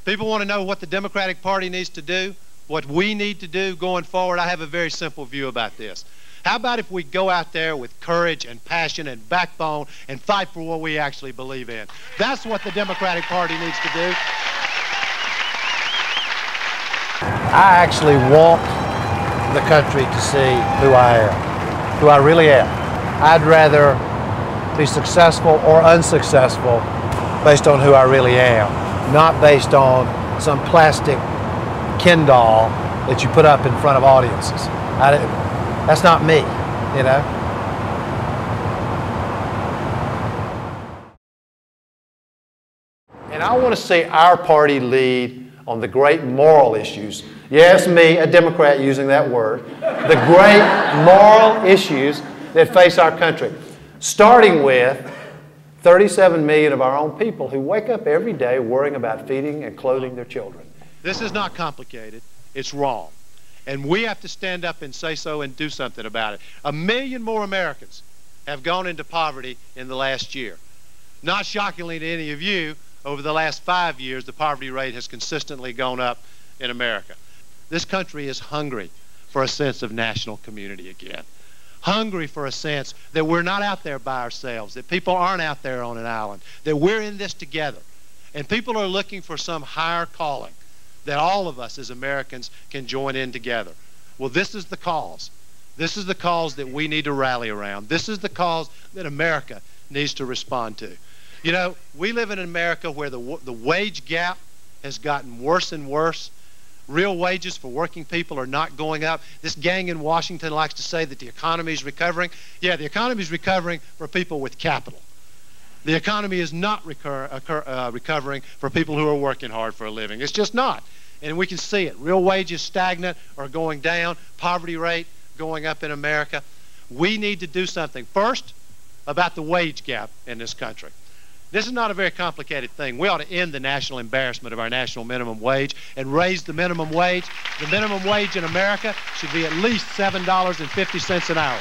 People want to know what the Democratic Party needs to do, what we need to do going forward. I have a very simple view about this. How about if we go out there with courage and passion and backbone and fight for what we actually believe in? That's what the Democratic Party needs to do. I actually want the country to see who I am, who I really am. I'd rather be successful or unsuccessful based on who I really am, not based on some plastic Ken doll that you put up in front of audiences. That's not me, you know? And I want to see our party lead on the great moral issues. Yes, me, a Democrat using that word. The great moral issues that face our country. Starting with 37 million of our own people who wake up every day worrying about feeding and clothing their children. This is not complicated. It's wrong. And we have to stand up and say so and do something about it. 1 million more Americans have gone into poverty in the last year. Not shockingly to any of you, over the last 5 years, the poverty rate has consistently gone up in America. This country is hungry for a sense of national community again. Hungry for a sense that we're not out there by ourselves, that people aren't out there on an island, that we're in this together. And people are looking for some higher calling that all of us as Americans can join in together. Well, this is the cause. This is the cause that we need to rally around. This is the cause that America needs to respond to. You know, we live in an America where the wage gap has gotten worse and worse. Real wages for working people are not going up. This gang in Washington likes to say that the economy is recovering. Yeah, the economy is recovering for people with capital. The economy is not recovering for people who are working hard for a living. It's just not. And we can see it. Real wages stagnant or going down. Poverty rate going up in America. We need to do something first about the wage gap in this country. This is not a very complicated thing. We ought to end the national embarrassment of our national minimum wage and raise the minimum wage. The minimum wage in America should be at least $7.50 an hour.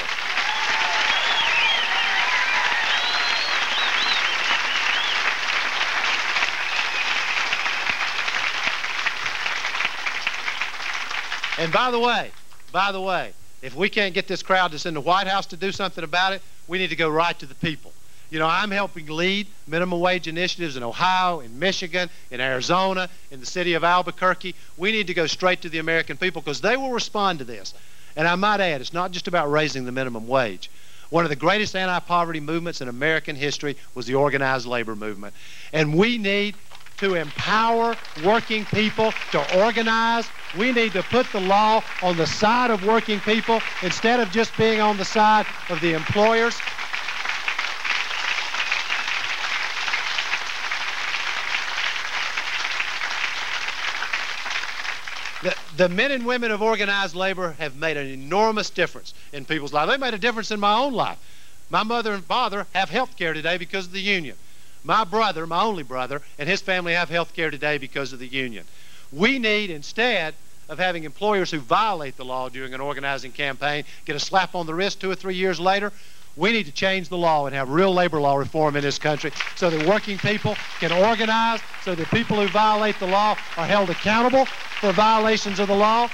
And by the way, if we can't get this crowd that's in the White House to do something about it, we need to go right to the people. You know, I'm helping lead minimum wage initiatives in Ohio, in Michigan, in Arizona, in the city of Albuquerque. We need to go straight to the American people because they will respond to this. And I might add, it's not just about raising the minimum wage. One of the greatest anti-poverty movements in American history was the organized labor movement. And we need to empower working people to organize. We need to put the law on the side of working people instead of just being on the side of the employers. The men and women of organized labor have made an enormous difference in people's lives. They made a difference in my own life. My mother and father have health care today because of the union. My brother, my only brother, and his family have health care today because of the union. We need, instead of having employers who violate the law during an organizing campaign get a slap on the wrist 2 or 3 years later, we need to change the law and have real labor law reform in this country so that working people can organize, so that people who violate the law are held accountable for violations of the law.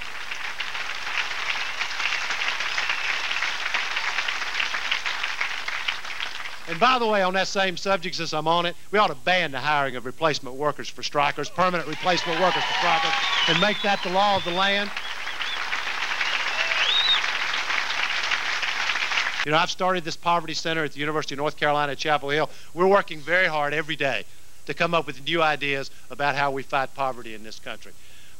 And by the way, on that same subject, since I'm on it, we ought to ban the hiring of replacement workers for strikers, permanent replacement workers for strikers, and make that the law of the land. You know, I've started this poverty center at the University of North Carolina at Chapel Hill. We're working very hard every day to come up with new ideas about how we fight poverty in this country.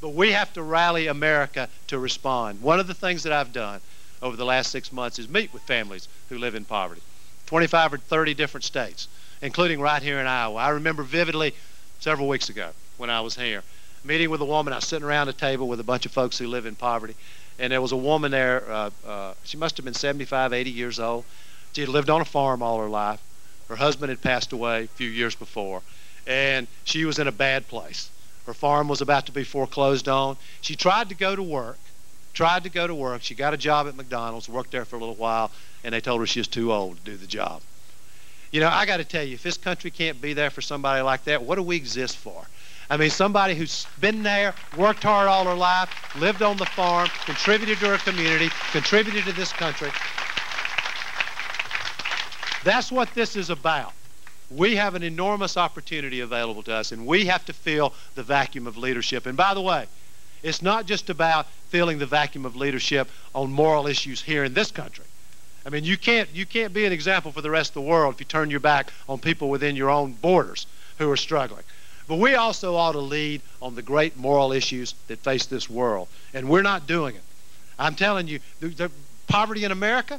But we have to rally America to respond. One of the things that I've done over the last 6 months is meet with families who live in poverty. 25 or 30 different states, including right here in Iowa. I remember vividly several weeks ago when I was here, meeting with a woman. I was sitting around a table with a bunch of folks who live in poverty. And there was a woman there, she must have been 75, 80 years old. She had lived on a farm all her life. Her husband had passed away a few years before, and she was in a bad place. Her farm was about to be foreclosed on. She tried to go to work. She got a job at McDonald's, worked there for a little while, and they told her she was too old to do the job. You know, I got to tell you, if this country can't be there for somebody like that, what do we exist for? I mean, somebody who's been there, worked hard all her life, lived on the farm, contributed to her community, contributed to this country. That's what this is about. We have an enormous opportunity available to us, and we have to fill the vacuum of leadership. And by the way, it's not just about filling the vacuum of leadership on moral issues here in this country. I mean, you can't be an example for the rest of the world if you turn your back on people within your own borders who are struggling. But we also ought to lead on the great moral issues that face this world, and we're not doing it. I'm telling you, the poverty in America,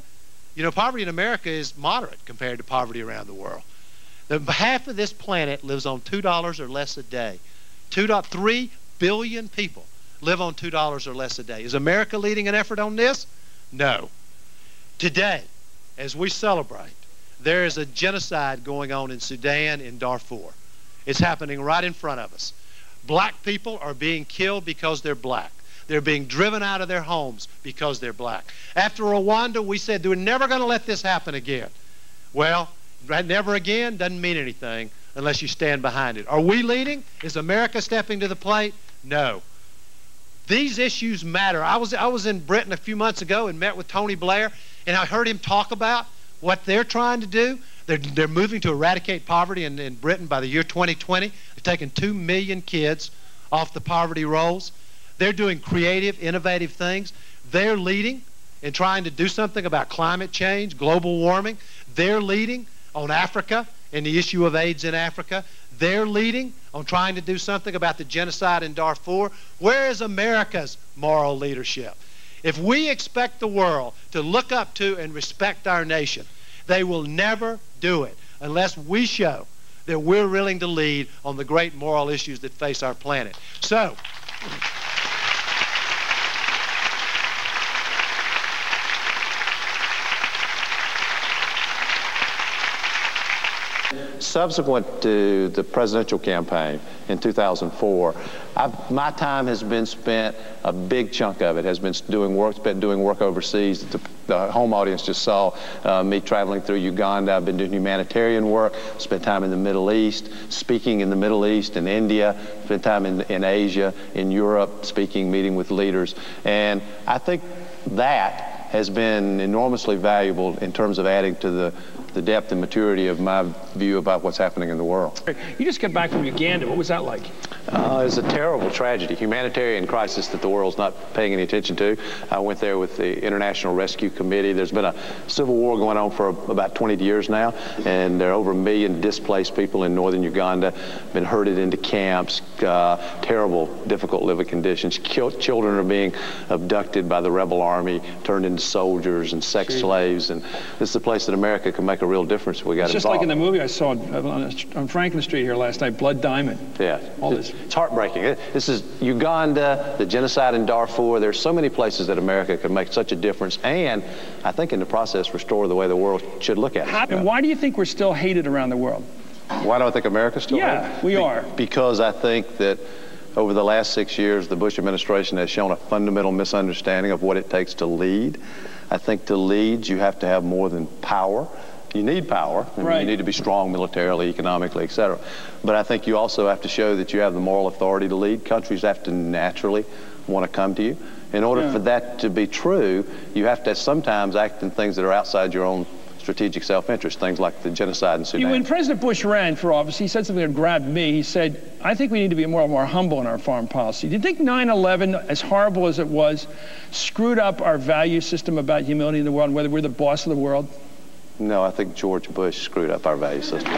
you know, poverty in America is moderate compared to poverty around the world. Half of this planet lives on $2 or less a day. 3 billion people live on $2 or less a day. Is America leading an effort on this? No. Today, as we celebrate, there is a genocide going on in Sudan, in Darfur. It's happening right in front of us. Black people are being killed because they're black. They're being driven out of their homes because they're black. After Rwanda, we said we're never going to let this happen again. Well, never again doesn't mean anything unless you stand behind it. Are we leading? Is America stepping to the plate? No. These issues matter. I was in Britain a few months ago and met with Tony Blair, and I heard him talk about what they're trying to do. They're moving to eradicate poverty in Britain by the year 2020. They're taking 2 million kids off the poverty rolls. They're doing creative, innovative things. They're leading in trying to do something about climate change, global warming. They're leading on Africa and the issue of AIDS in Africa. They're leading on trying to do something about the genocide in Darfur. Where is America's moral leadership? If we expect the world to look up to and respect our nation, they will never do it unless we show that we're willing to lead on the great moral issues that face our planet. So, subsequent to the presidential campaign in 2004, my time has been spent, a big chunk of it has been doing work overseas. The home audience just saw me traveling through Uganda. I've been doing humanitarian work, spent time in the Middle East, speaking in the Middle East and India, spent time in Asia, in Europe, speaking, meeting with leaders. And I think that has been enormously valuable in terms of adding to the depth and maturity of my view about what's happening in the world. You just got back from Uganda. What was that like? It was a terrible tragedy, humanitarian crisis that the world's not paying any attention to. I went there with the International Rescue Committee. There's been a civil war going on for about 20 years now, and there are over 1 million displaced people in northern Uganda, been herded into camps, terrible, difficult living conditions. Children are being abducted by the rebel army, turned into soldiers and sex slaves, and this is a place that America can make a real difference if we got involved. Just like in the movie I saw on Franklin Street here last night, Blood Diamond. Yeah. All this. It's heartbreaking. This is Uganda, the genocide in Darfur. There's so many places that America could make such a difference, and I think in the process restore the way the world should look at it. And why do you think we're still hated around the world? Why do I think America's still hated? Yeah, we are. Because I think that over the last 6 years, the Bush administration has shown a fundamental misunderstanding of what it takes to lead. I think to lead, you have to have more than power. You need power, and right. You need to be strong militarily, economically, et cetera. But I think you also have to show that you have the moral authority to lead. Countries have to naturally want to come to you. In order for that to be true, you have to sometimes act in things that are outside your own strategic self-interest, things like the genocide in Sudan. When President Bush ran for office, he said something that grabbed me. He said, I think we need to be more humble in our foreign policy. Do you think 9/11, as horrible as it was, screwed up our value system about humility in the world and whether we're the boss of the world? No, I think George Bush screwed up our value system.